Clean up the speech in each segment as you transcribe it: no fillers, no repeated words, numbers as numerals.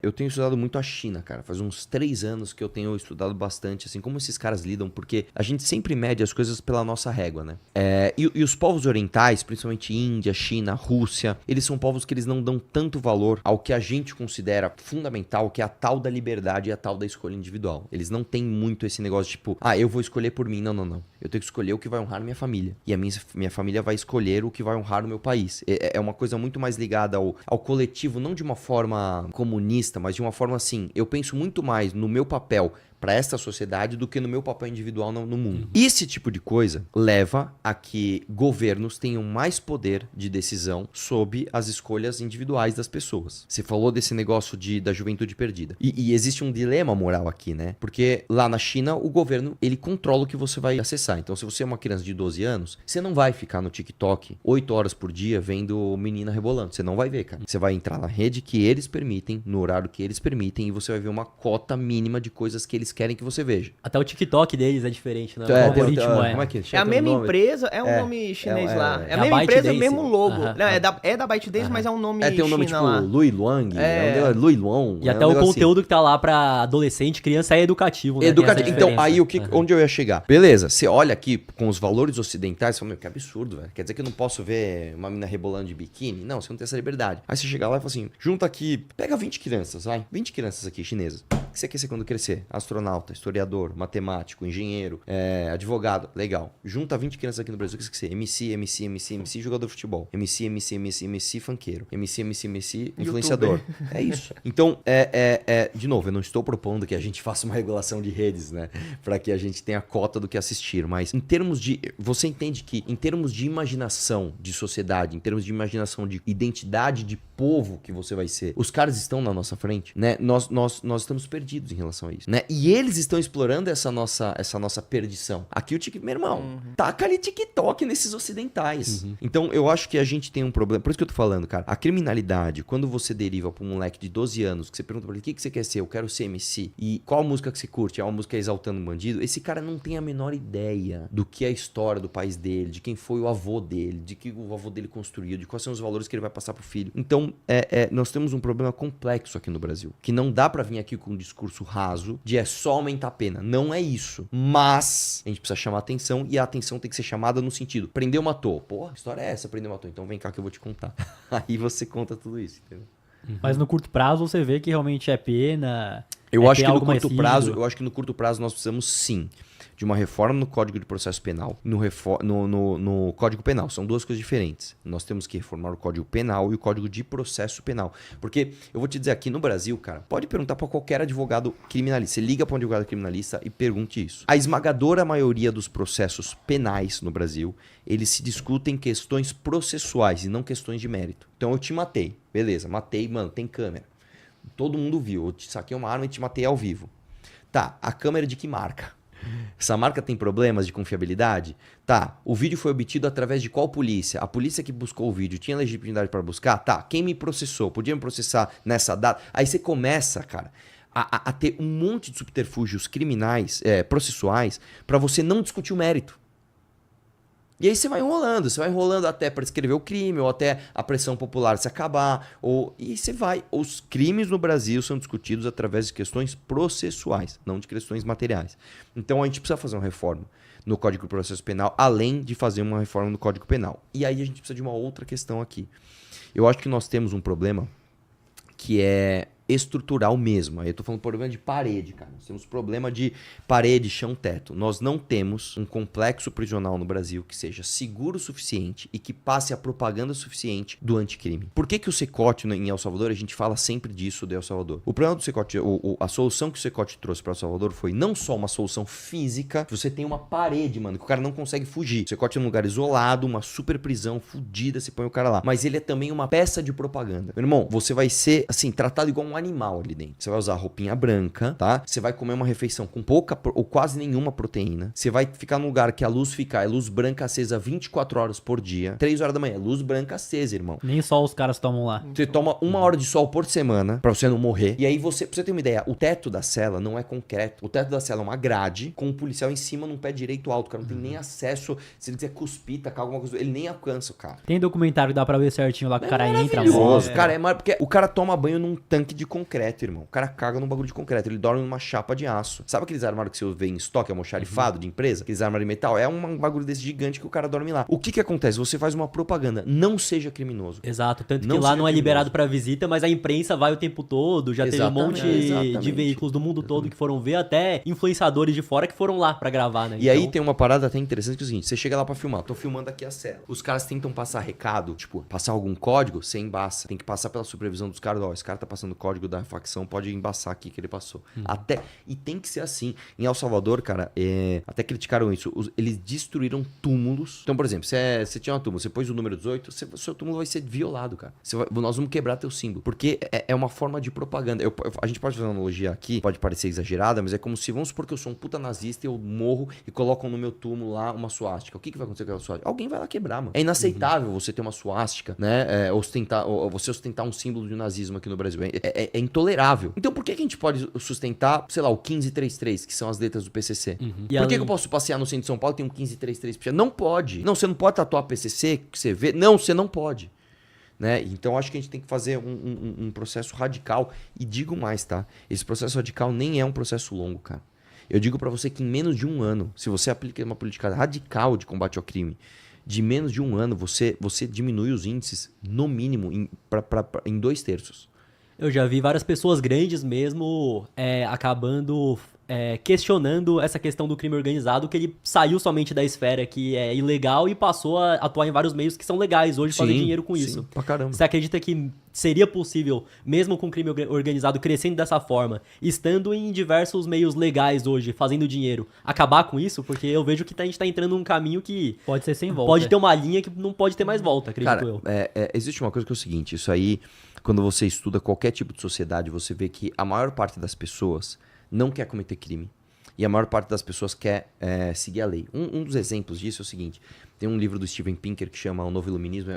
Eu tenho estudado muito a China, cara. Faz uns 3 anos que eu tenho estudado bastante, assim, como esses caras lidam, porque a gente sempre mede as coisas pela nossa régua, né? E os povos orientais, principalmente Índia, China, Rússia, eles são povos que eles não dão tanto valor ao que a gente considera fundamental, que é a tal da liberdade e a tal da escolha individual. Eles não têm muito esse negócio, tipo, eu vou escolher por mim. Não, não, não. Eu tenho que escolher o que vai honrar minha família. E a minha família vai escolher o que vai honrar o meu país. É uma coisa muito mais ligada ao coletivo, não de uma forma comunista, mas de uma forma assim, eu penso muito mais no meu papel para esta sociedade do que no meu papel individual no mundo. Esse tipo de coisa leva a que governos tenham mais poder de decisão sobre as escolhas individuais das pessoas. Você falou desse negócio da juventude perdida. E existe um dilema moral aqui, né? Porque lá na China, o governo, ele controla o que você vai acessar. Então, se você é uma criança de 12 anos, você não vai ficar no TikTok 8 horas por dia vendo menina rebolando. Você não vai ver, cara. Você vai entrar na rede que eles permitem, no horário que eles permitem, e você vai ver uma cota mínima de coisas que eles querem que você veja. Até o TikTok deles é diferente, né? O algoritmo como é que É a mesma empresa, é um nome chinês lá. É a a mesma empresa, é o ByteDance. mesmo logo. Aham. Não, é da ByteDance, mas é um nome tem um nome China tipo lá. Lui Luang, Lui Luong. E até o conteúdo que tá lá pra adolescente, criança é educativo, né? Tem essa Então, diferença. aí onde eu ia chegar? Beleza, você olha aqui com os valores ocidentais, você fala, meu, que absurdo, velho. Quer dizer que eu não posso ver uma menina rebolando de biquíni? Não, você não tem essa liberdade. Aí você chega lá e fala assim, junta aqui, pega 20 crianças, vai. 20 crianças aqui, chinesas. O que você quer ser quando crescer? Astronauta, historiador, matemático, engenheiro, advogado. Legal. Junta 20 crianças aqui no Brasil, o que você quer ser? MC, jogador de futebol. MC, funkeiro. MC, influenciador. É isso. Então, de novo, eu não estou propondo que a gente faça uma regulação de redes, né? Pra que a gente tenha cota do que assistir. Mas em termos de... Você entende que em termos de imaginação de sociedade, em termos de imaginação de identidade de povo que você vai ser, os caras estão na nossa frente, né? Nós estamos perdidos em relação a isso, né? E eles estão explorando essa nossa perdição. Aqui o TikTok... Meu irmão, taca ali TikTok nesses ocidentais. Então, eu acho que a gente tem um problema. Por isso que eu tô falando, cara. A criminalidade, quando você deriva pra um moleque de 12 anos, que você pergunta pra ele, o que você quer ser? Eu quero ser MC. E qual a música que você curte? É uma música exaltando um bandido? Esse cara não tem a menor ideia do que é a história do país dele, de quem foi o avô dele, de que o avô dele construiu, de quais são os valores que ele vai passar pro filho. Então, nós temos um problema complexo aqui no Brasil, que não dá pra vir aqui com um discurso raso de só aumentar a pena. Não é isso. Mas a gente precisa chamar atenção, e a atenção tem que ser chamada no sentido, prendeu, matou. Porra, a história é essa, prendeu, matou. Então vem cá que eu vou te contar. Aí você conta tudo isso, entendeu? Mas no curto prazo você vê que realmente é pena. Eu acho que no algo mais curto rígido. prazo, nós precisamos sim de uma reforma no Código de Processo Penal, no Código Penal. São duas coisas diferentes. Nós temos que reformar o Código Penal e o Código de Processo Penal. Porque eu vou te dizer, aqui no Brasil, cara, pode perguntar para qualquer advogado criminalista. Você liga para um advogado criminalista e pergunte isso. A esmagadora maioria dos processos penais no Brasil, eles se discutem questões processuais e não questões de mérito. Então eu te matei. Beleza, matei, mano, tem câmera. Todo mundo viu. Eu te saquei uma arma e te matei ao vivo. Tá, a câmera de que marca? Essa marca tem problemas de confiabilidade? Tá, o vídeo foi obtido através de qual polícia? A polícia que buscou o vídeo tinha legitimidade para buscar? Tá, quem me processou? Podia me processar nessa data? Aí você começa, cara, a ter um monte de subterfúgios criminais, processuais, para você não discutir o mérito. E aí você vai enrolando até prescrever o crime, ou até a pressão popular se acabar, e você vai. Os crimes no Brasil são discutidos através de questões processuais, não de questões materiais. Então a gente precisa fazer uma reforma no Código de Processo Penal, além de fazer uma reforma no Código Penal. E aí a gente precisa de uma outra questão aqui. Eu acho que nós temos um problema que é estrutural mesmo. Aí eu tô falando problema de parede, cara. Nós temos problema de parede, chão, teto. Nós não temos um complexo prisional no Brasil que seja seguro o suficiente e que passe a propaganda suficiente do anticrime. Por que o Cecote em El Salvador, a gente fala sempre disso de El Salvador? O problema do Cecote, a solução que o Cecote trouxe para El Salvador foi não só uma solução física, você tem uma parede, mano, que o cara não consegue fugir. O Cecote é um lugar isolado, uma super prisão fudida, você põe o cara lá. Mas ele é também uma peça de propaganda. Meu irmão, você vai ser, assim, tratado igual um animal ali dentro. Você vai usar roupinha branca, tá? Você vai comer uma refeição com pouca ou quase nenhuma proteína. Você vai ficar num lugar que a luz fica, é luz branca acesa 24 horas por dia. 3 horas da manhã, luz branca acesa, irmão. Nem só os caras tomam lá. Você toma 1 hora de sol por semana pra você não morrer. E aí pra você ter uma ideia, o teto da cela não é concreto. O teto da cela é uma grade com um policial em cima num pé direito alto. O cara não tem nem acesso. Se ele quiser cuspir, tacar alguma coisa, ele nem alcança o cara. Tem documentário que dá pra ver certinho lá que o cara entra. Maravilhoso. Cara, porque o cara toma banho num tanque de concreto, irmão. O cara caga num bagulho de concreto. Ele dorme numa chapa de aço. Sabe aqueles armários que você vê em estoque, almoxarifado de empresa? Aqueles armários de metal? É um bagulho desse gigante que o cara dorme lá. O que acontece? Você faz uma propaganda. Não seja criminoso. Exato. Tanto que lá não é liberado pra visita, mas a imprensa vai o tempo todo. Já teve um monte de veículos do mundo todo que foram ver, até influenciadores de fora que foram lá pra gravar, né? E aí tem uma parada até interessante que é o seguinte, você chega lá pra filmar, tô filmando aqui a cela. Os caras tentam passar recado, tipo, passar algum código, você embaça. Tem que passar pela supervisão dos caras, ó, esse cara tá passando o código da facção, pode embaçar aqui que ele passou. E tem que ser assim. Em El Salvador, cara, até criticaram isso, eles destruíram túmulos. Então, por exemplo, você tinha uma túmulo, você pôs o número 18, seu túmulo vai ser violado, cara. Nós vamos quebrar teu símbolo. Porque é uma forma de propaganda. A gente pode fazer uma analogia aqui, pode parecer exagerada, mas é como se, vamos supor que eu sou um puta nazista e eu morro e colocam no meu túmulo lá uma suástica. O que vai acontecer com aquela suástica? Alguém vai lá quebrar, mano. É inaceitável você ter uma suástica, né? Você ostentar um símbolo de nazismo aqui no Brasil. É intolerável. Então por que a gente pode sustentar, sei lá, o 1533, que são as letras do PCC? Por que eu posso passear no centro de São Paulo e tem um 1533? Não pode. Não, você não pode tatuar PCC, que você vê. Não, você não pode. Né? Então acho que a gente tem que fazer um processo radical. E digo mais, tá? Esse processo radical nem é um processo longo, cara. Eu digo pra você que em menos de um ano, se você aplica uma política radical de combate ao crime, de menos de um ano, você diminui os índices, no mínimo, em 2/3. Eu já vi várias pessoas grandes mesmo acabando questionando essa questão do crime organizado, que ele saiu somente da esfera que é ilegal e passou a atuar em vários meios que são legais hoje, fazer dinheiro com isso. Pra caramba. Você acredita que seria possível, mesmo com o crime organizado crescendo dessa forma, estando em diversos meios legais hoje, fazendo dinheiro, acabar com isso? Porque eu vejo que a gente tá entrando num caminho que pode ser sem volta. Pode ter uma linha que não pode ter mais volta, acredito Cara, eu. existe uma coisa que é o seguinte, isso aí, quando você estuda qualquer tipo de sociedade, você vê que a maior parte das pessoas não quer cometer crime. E a maior parte das pessoas quer seguir a lei. Um dos exemplos disso é o seguinte. Tem um livro do Steven Pinker que chama O Novo Iluminismo.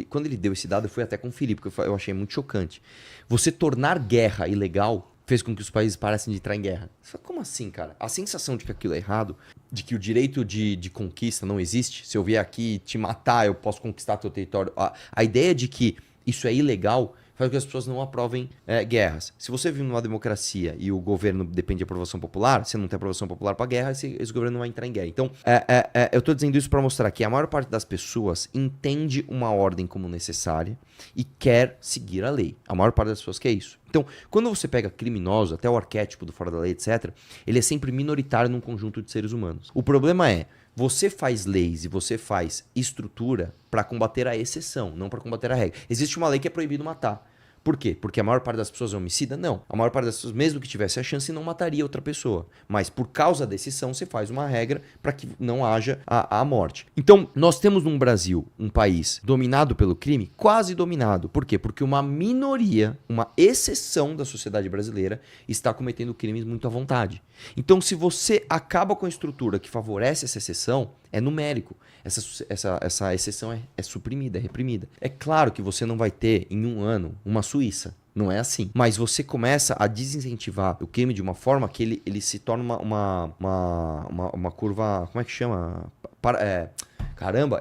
Quando ele deu esse dado, eu fui até conferir, porque eu achei muito chocante. Você tornar guerra ilegal fez com que os países parassem de entrar em guerra. Você fala, como assim, cara? A sensação de que aquilo é errado, de que o direito de conquista não existe. Se eu vier aqui te matar, eu posso conquistar teu território. A ideia de que isso é ilegal faz com que as pessoas não aprovem guerras. Se você vive numa democracia e o governo depende de aprovação popular, você não tem aprovação popular para guerra, esse governo não vai entrar em guerra. Então, eu estou dizendo isso para mostrar que a maior parte das pessoas entende uma ordem como necessária e quer seguir a lei. A maior parte das pessoas quer isso. Então, quando você pega criminoso, até o arquétipo do fora da lei, etc., ele é sempre minoritário num conjunto de seres humanos. O problema é, você faz leis e você faz estrutura para combater a exceção, não para combater a regra. Existe uma lei que é proibido matar. Por quê? Porque a maior parte das pessoas é homicida? Não. A maior parte das pessoas, mesmo que tivesse a chance, não mataria outra pessoa. Mas por causa da exceção, você faz uma regra para que não haja a morte. Então, nós temos no Brasil um país dominado pelo crime, quase dominado. Por quê? Porque uma minoria, uma exceção da sociedade brasileira está cometendo crimes muito à vontade. Então, se você acaba com a estrutura que favorece essa exceção, é numérico. Essa exceção é suprimida, é reprimida. É claro que você não vai ter, em um ano, uma Suíça. Não é assim. Mas você começa a desincentivar o crime de uma forma que ele se torna uma curva... Como é que chama?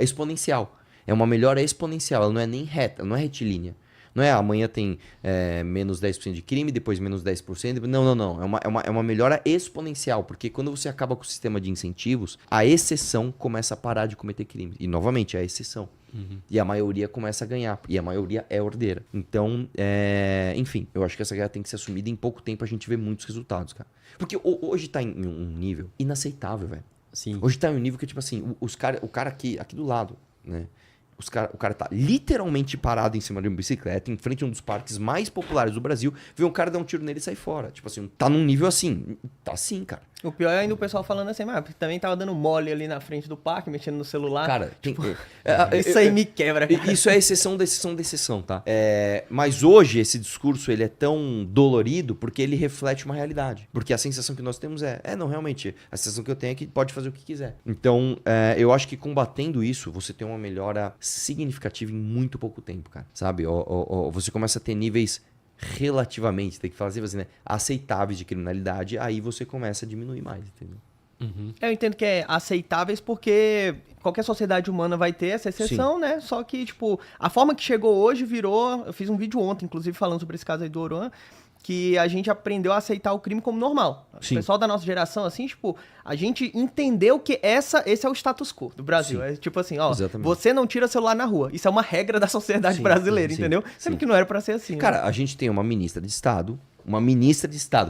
Exponencial. É uma melhora exponencial. Ela não é nem reta, não é retilínea. Não é amanhã tem menos 10% de crime, depois menos 10%. Não. É uma melhora exponencial, porque quando você acaba com o sistema de incentivos, a exceção começa a parar de cometer crime. E, novamente, é a exceção. E a maioria começa a ganhar. E a maioria é ordeira. Então, enfim, eu acho que essa guerra tem que ser assumida e em pouco tempo a gente vê muitos resultados, cara. Porque hoje tá em um nível inaceitável, velho. Sim. Hoje tá em um nível que, tipo assim, o cara aqui do lado, né? O cara tá literalmente parado em cima de uma bicicleta, em frente a um dos parques mais populares do Brasil, vê um cara dar um tiro nele e sair fora. Tipo assim, tá num nível assim. Tá assim, cara. O pior é ainda o pessoal falando assim, mas também tava dando mole ali na frente do parque, mexendo no celular. Cara, isso aí me quebra, cara. Isso é exceção da exceção da exceção, tá? Mas hoje esse discurso ele é tão dolorido porque ele reflete uma realidade. Porque a sensação que nós temos não, realmente, a sensação que eu tenho é que pode fazer o que quiser. Então, eu acho que combatendo isso, você tem uma melhora significativa em muito pouco tempo, cara. Sabe? Você começa a ter níveis relativamente, tem que fazer assim, né, aceitáveis de criminalidade, aí você começa a diminuir mais, entendeu? Eu entendo que é aceitáveis porque qualquer sociedade humana vai ter essa exceção, né? Só que, tipo, a forma que chegou hoje virou... Eu fiz um vídeo ontem, inclusive, falando sobre esse caso aí do Oruan, que a gente aprendeu a aceitar o crime como normal. Sim. O pessoal da nossa geração, assim, tipo, a gente entendeu que esse é o status quo do Brasil. Sim. É tipo assim, ó, Exatamente. você não tira celular na rua. Isso é uma regra da sociedade Sim, brasileira, sim, entendeu? Sendo que não era pra ser assim. Cara, a gente tem uma ministra de Estado,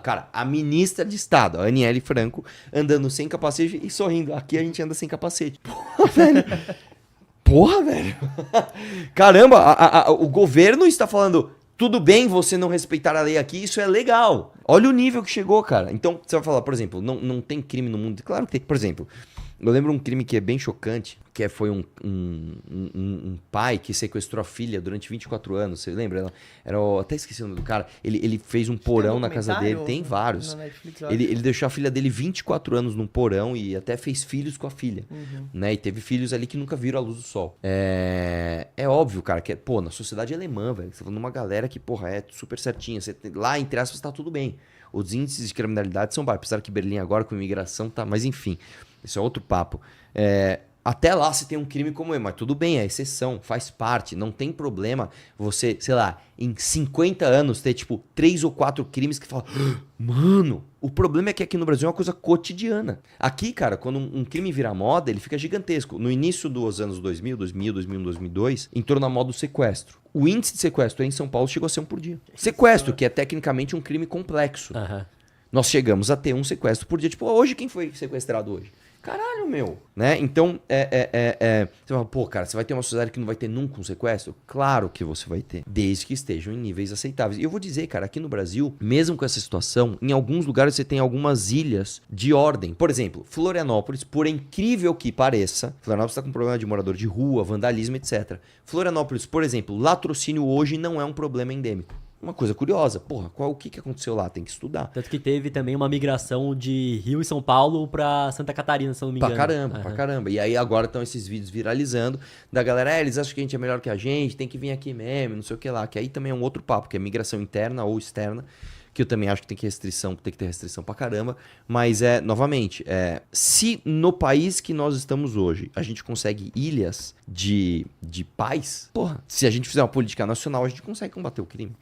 cara, a ministra de Estado, a Aniele Franco, andando sem capacete e sorrindo. Aqui a gente anda sem capacete. Porra, velho. Porra, velho. Caramba, o governo está falando, tudo bem você não respeitar a lei aqui, isso é legal. Olha o nível que chegou, cara. Então, você vai falar, por exemplo, não tem crime no mundo. Claro que tem. Por exemplo, eu lembro um crime que é bem chocante, que foi um pai que sequestrou a filha durante 24 anos. Você lembra? Até esqueci o nome do cara. Ele fez um porão na casa dele. Tem vários. Ele deixou a filha dele 24 anos num porão e até fez filhos com a filha. Né? E teve filhos ali que nunca viram a luz do sol. É óbvio, cara, que na sociedade alemã, velho. Você tá falando de uma galera que, porra, é super certinha. Lá, entre aspas, tá tudo bem. Os índices de criminalidade são baixos. Apesar que Berlim agora, com imigração, tá... Mas enfim... Isso é outro papo. Até lá você tem um crime como esse, mas tudo bem, é exceção, faz parte. Não tem problema você, sei lá, em 50 anos ter, tipo, 3 ou 4 crimes que fala, mano, o problema é que aqui no Brasil é uma coisa cotidiana. Aqui, cara, quando um crime vira moda, ele fica gigantesco. No início dos anos 2000, 2001, 2002, entrou na moda o sequestro. O índice de sequestro em São Paulo chegou a ser 1 por dia. Sequestro, que é tecnicamente um crime complexo. Nós chegamos a ter um sequestro por dia. Tipo, hoje quem foi sequestrado hoje? Caralho, meu. Né? Então, você fala, pô, cara, você vai ter uma sociedade que não vai ter nunca um sequestro? Claro que você vai ter, desde que estejam em níveis aceitáveis. E eu vou dizer, cara, aqui no Brasil, mesmo com essa situação, em alguns lugares você tem algumas ilhas de ordem. Por exemplo, Florianópolis, por incrível que pareça, Florianópolis está com problema de morador de rua, vandalismo, etc. Florianópolis, por exemplo, latrocínio hoje não é um problema endêmico. Uma coisa curiosa, porra, o que aconteceu lá? Tem que estudar. Tanto que teve também uma migração de Rio e São Paulo pra Santa Catarina, se eu não me engano. Pra caramba. E aí agora estão esses vídeos viralizando da galera, eles acham que a gente é melhor que a gente, tem que vir aqui mesmo, não sei o que lá. Que aí também é um outro papo, que é migração interna ou externa, que eu também acho que tem que ter restrição pra caramba. Mas novamente, se no país que nós estamos hoje, a gente consegue ilhas de paz, porra, se a gente fizer uma política nacional, a gente consegue combater o crime.